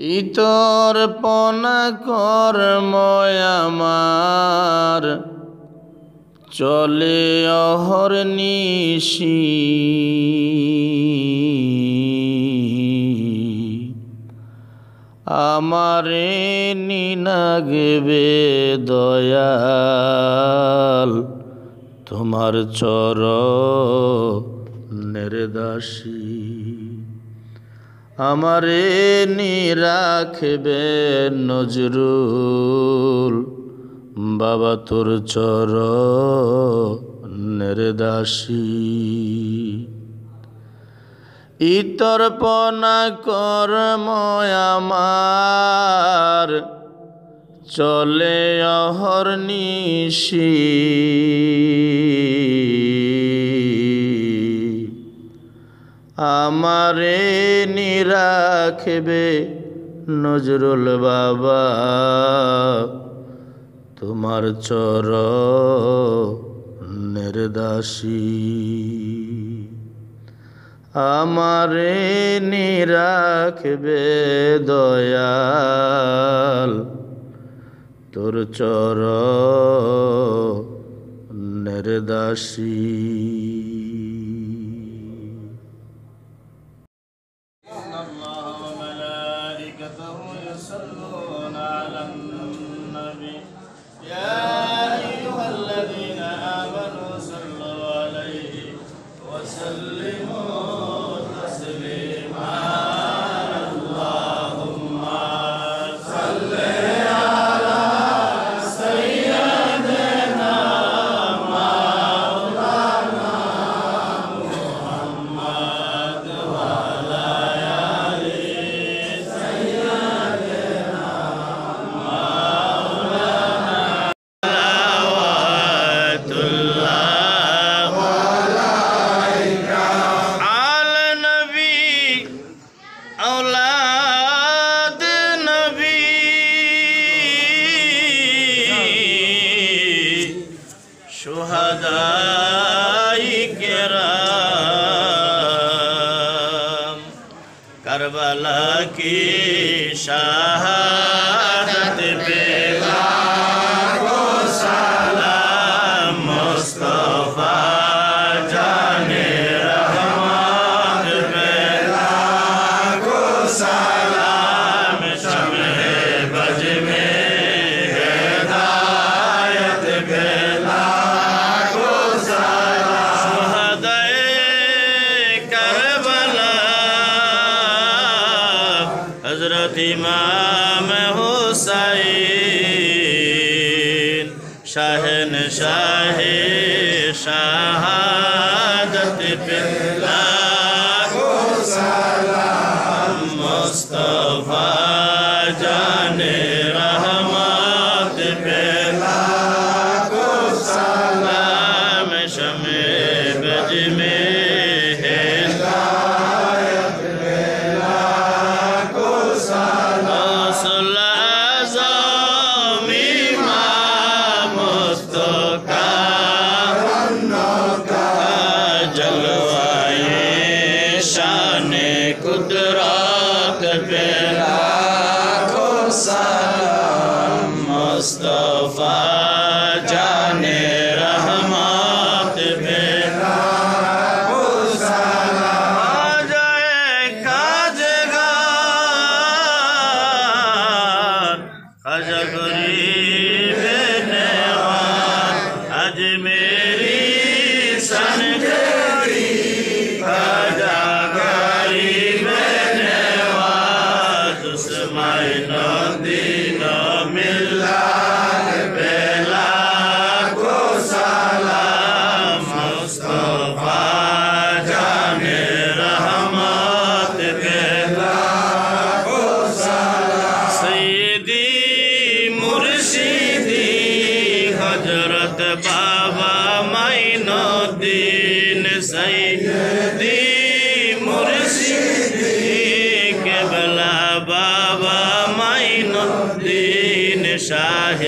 ইতর পনা কর্ময় আমার চলে অহর্নিশি আমারে নিনাগবে দয়াল তোমার চরণের দাসী আমারে নিরাখবে নজরুল বাবা তোর চরণের দাসী ইতর পনা কর্ময় আমার চলে অহর্নিশি আমারে নিরাখবে নজরুল বাবা তোমার চরণের দাসী আমারে নিরাখবে দয়াল তোর চরণের দাসী करबला की शहादत पे लाखों सलाम मुस्तफा जाने रहमत पे लाखों सलाम शम्हे बज में हिदायत पे लाखों सलाम शुहदाए करबला हज़रत इमाम हुसैन शहंशाह शहादत पे लाखों सलाम मुस्तफा जाने रहमत पे लाखों सलाम शम्हे बज में कुदरत पे लाखों सलाम मुस्तफा जाने रहमत पे लाखों सलाम आ जाए काजगार ख़ाजा गरीब नेवान आज मेरी सनजरी ख़ाजा बाबा माइनुद्दीन सैयदी मुर्शिदी क़िबला बाबा माइनुद्दीन शाह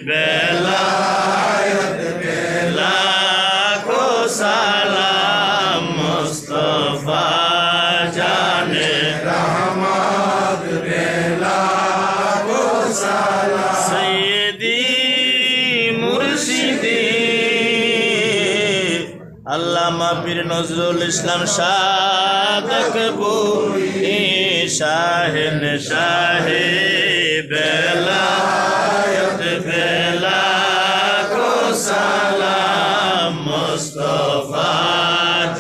बेलायत पे लाखों सलाम मुस्तफा जाने रहमत আল্লামা পীর নজরুল ইসলাম সাদকপুরি শাহিন শাহে বেলায়েত বেলা কো সালাম মুস্তাফা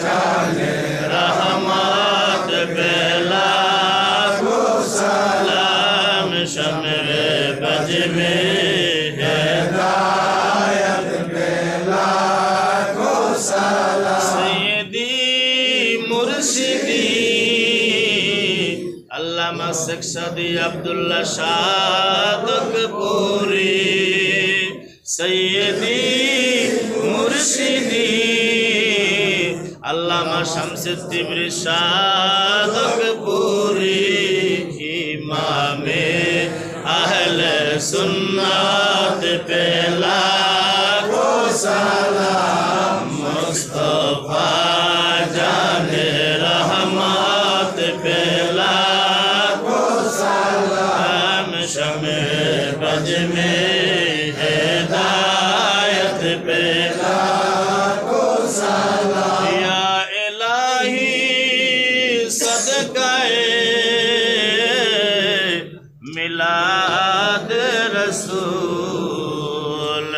জানে রহমত বেলা কো সালাম শমে বজ में हिदायत बेला को सलाम सैयदी मुर्शिदी अल्लामा शेख सदी अब्दुल्ला सादकपुरी सैयदी मुर्शिदी अल्लामा शमसुद्दीन सादकपुरी इमामे अहले सुन्नत पे लाखो सलाम मुस्तफा जाने रहमत पे लाखो सलाम शमे बज में हिदायत पे लाखो सलाम या इलाही सदकाए मिलाद रसूल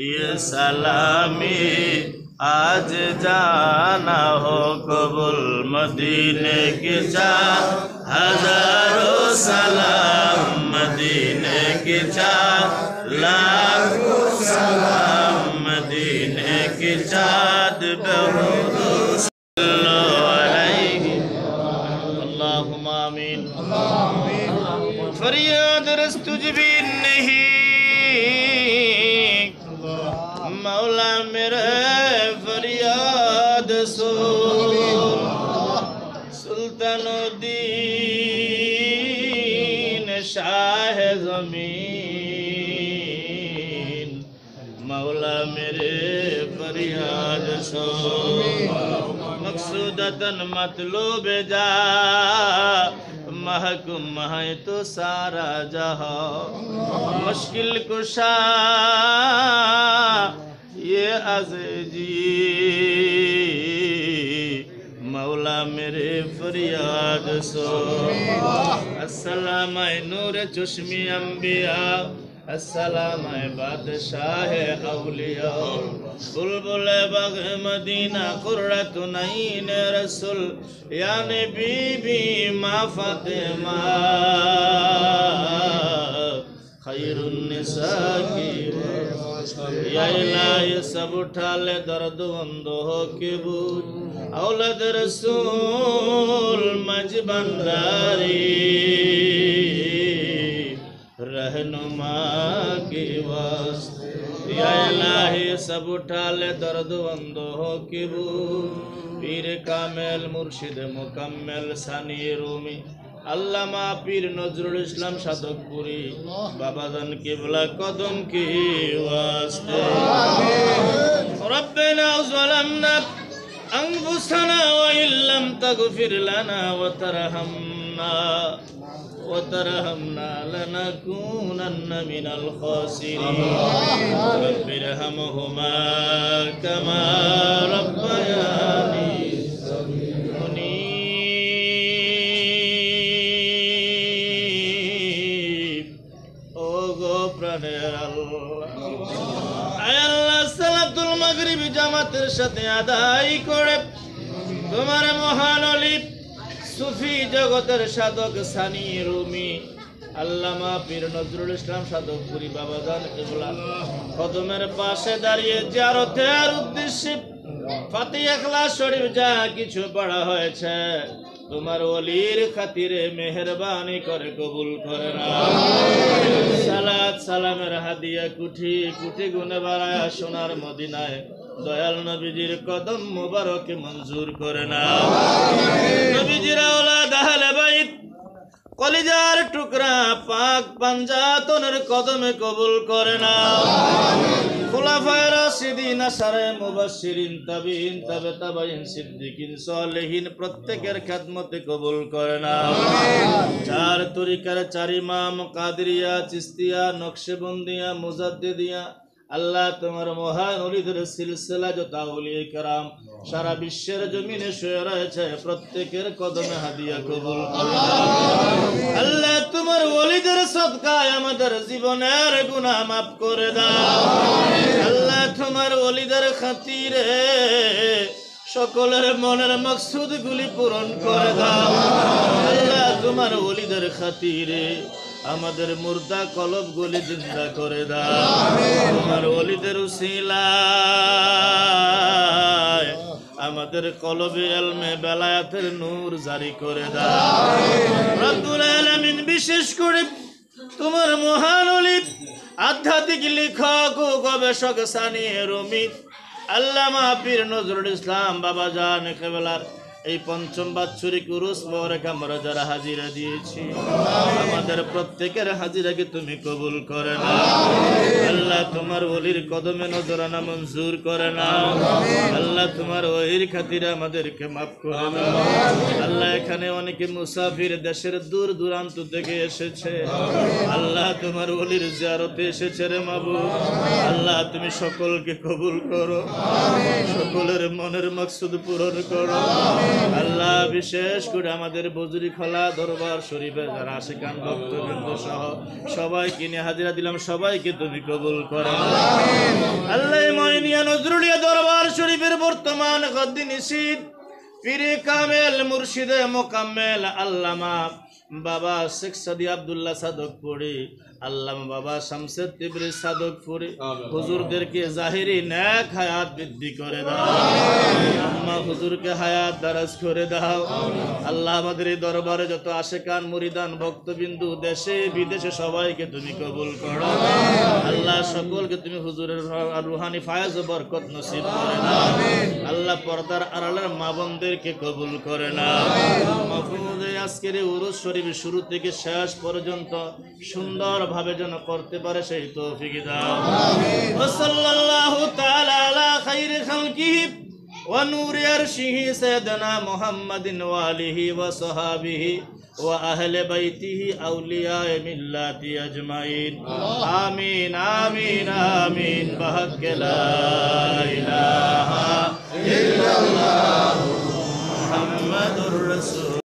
ये सलामी आज जाना हो कबुल मदीने के चार हजारों सलाम मदीने के चार लाखों सलाम मदीने के चाँद बहुत अल्लाहुम्मा आमीन फरियाद रस्तुजबी नहीं मौला मेरे फरियाद सुन सुल्तानुद्दीन शाह ज़मीन मौला मेरे फरियाद सुन मकसूदतन मतलूब जा महकुम है तो सारा जहां मुश्किल कुशा ये अज़ीज़ी मौला मेरे फरियाद सो अस्सलाम नूर चश्मी अम्बिया अस्सलाम बादशाह औलिया बुलबुल बग मदीना कुर्रतुन ऐन रसूल यानी बीबी माँ फातिमा खैरुन निसा की या इलाही सब उठा ले दर्द बंदो हो के बूझ औलद रसूल मजबंदारी रहनुमा के वास्ते या इलाही सब उठा ले दर्द बंदो हो के बूझ पीर कामिल मुर्शिद मुकम्मल सानी रूमी अल्लामा पीर नजरुल इस्लाम सादकपुरी बाबाजान किबला कदम की वास्ते रब्बना ज़लमना अनफुसना व इल्लम तगफिर लना व तरहमना लनकूनन्न मिनल खासिरीन रब्बिरहमहुमा कमा रब्बयानी জামাতের সাথে আদায় করে তোমার মহান অলি সুফি জগতের সাধক সানি রুমি আল্লামা পীর নজরুল ইসলাম সাদকপুরি বাবাজান কিবলা কদমের পাশে দাঁড়িয়ে জিয়ারতের উদ্দেশ্যে ফাতিহা ইখলাস শরীফ যা কিছু পড়া হয়েছে তোমার ওলির খাতিরে মেহেরবানি করে কবুল করে না সালাত সালামের হাদিয়া কুঠি কুঠি গুনে বাড়ায় সোনার মদিনায় দয়াল নবীজির কদম মুবারকে মঞ্জুর করে না নবীজির আওলাদ আহলে বাইত কলিজার টুকরা পাক পাঞ্জাতনের কদমে কবুল করে না খুলাফায়ে রাশিদিন আশারে মুবাশশিরিন তাবিঈন তাবে তাবাঈন সিদ্দিকিন সালেহিন প্রত্যেকের খেদমতে কবুল করে না চার তরিকার চার ইমাম কাদরিয়া চিশতিয়া নকশবন্দিয়া মুজাদ্দিদিয়া আল্লাহ তোমার মহান ওলিদের সিলসিলা যত আউলিয়া কেরাম সারা বিশ্বের জমিনে শুয়ে রয়েছে প্রত্যেকের কদমে হাদিয়া কবুল করে দাও। আল্লাহ তোমার ওলিদের সদকায় আমাদের জীবনের গুনাহ মাফ করে দাও। আল্লাহ তোমার ওলিদের খাতিরে সকলের মনের মকসুদ গুলি পূরণ করে দাও। আল্লাহ তোমার ওলিদের খাতিরে আমাদের মুর্দা কলব গুলি জিন্দা করে দাও। তোমার ওলিদের উসিলায় আমাদের কলবে ইলমে বেলায়াতের নূর জারি করে দাও। রব্বুল আলামিন বিশেষ করে তোমার মহান ওলি আধ্যাত্মিক লেখক ও গবেষক সানি রুমি আল্লামা পীর নজরুল ইসলাম বাবা জান কেবলার এই পঞ্চম বাৎসরিক উরুস মোবারক আমরা যারা হাজিরা দিয়েছি আমাদের প্রত্যেকের হাজিরাকে তুমি কবুল করে নাও। আল্লাহ তোমার ওলির কদমে নজরানা মঞ্জুর করে নাও। আল্লাহ তোমার ওলির খাতিরে আমাদেরকে মাফ করে দাও। আল্লাহ এখানে অনেকে মুসাফির দেশের দূর দূরান্ত থেকে এসেছে। আল্লাহ তোমার ওলির জিয়ারতে এসেছে রে মাবুদ। আল্লাহ তুমি সকলকে কবুল করো, সকলের মনের মকসুদ পূরণ করো। আল্লাহ বিশেষ করে আমাদের বজরি খোলা দরবার শরীফে যারা আশিকান ভক্তবৃন্দ সহ সবাইকে নিয়ে হাজিরা দিলাম, সবাইকে তুমি কবুল করো। আল্লাহ ময়নিয়া নজরুলিয়া দরবার শরীফের বর্তমান গদ্দি নিশিদ পীরে কামেল মুর্শিদে মোকাম্মেল আল্লামা বাবা শেখ সাদি আব্দুল্লাহ সাদকপুরি, আল্লামা বাবা শামসেদ তিবরি সাদকপুরি হুজুরদেরকে জাহিরি নেক হায়াত বৃদ্ধি করে দাও। আম্মা হুজুরকে হায়াত দারাজ করে দাও। আল্লাহ আমাদের এই দরবারে যত আশিকান মুরিদান ভক্তবিন্দু দেশে বিদেশে সবাইকে তুমি কবুল করো। আল্লাহ সকলকে তুমি হুজুরের রুহানি ফায়েজ ও বরকত নসিব করে দাও। আল্লাহ পর্দার আড়ালের মা বোনদেরকে কবুল করে নাও। মাহফুজ আজকের এই উরুস শরীফ শুরু থেকে শেষ পর্যন্ত সুন্দরভাবে যেন করতে পারে সেই তৌফিক দাও। সাল্লাল্লাহু তাআলা আলা খাইরি খালকিহি ওয়া নূরি আরশিহি সাইয়্যিদানা মুহাম্মাদিন ওয়া আলিহি ওয়া সাহাবিহি ওয়া আহলে বাইতিহি আউলিয়ায়ে মিল্লাতি আজমাইন। আমিন আমিন আমিন। বাহাক্কে লা ইলাহা ইল্লাল্লাহ মুহাম্মাদুর রাসূল।